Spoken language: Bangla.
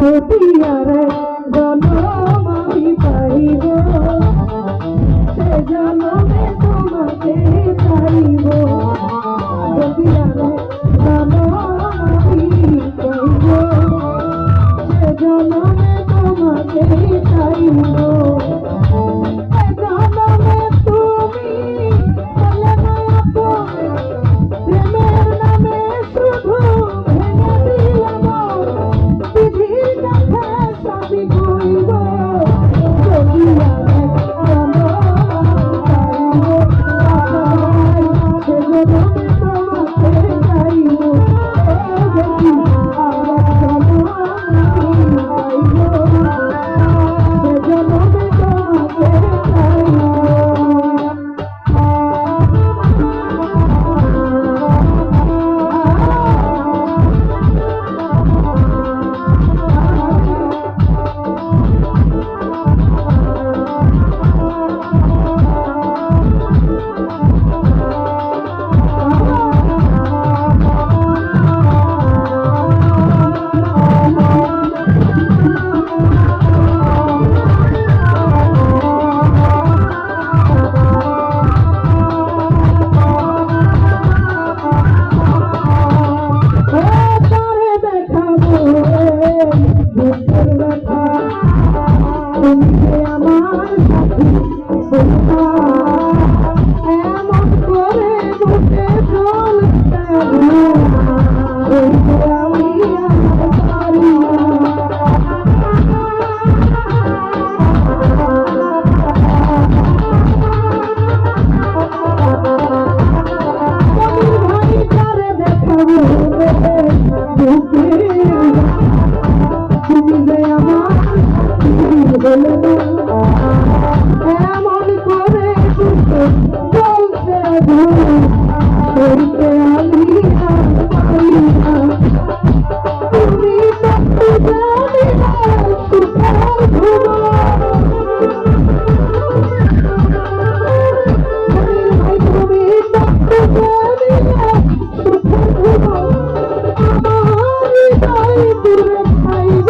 যদি আর জনম আমি পাইব সে জনমে তোমাকে চাইব যদি আর জনম আমি পাইব সে জনমে তোমাকে চাইব এমন করে বলতে করতে আমি পারি না তুমি জানি না সুখের তুমি জানি না সুখের আমার দূরে খাইব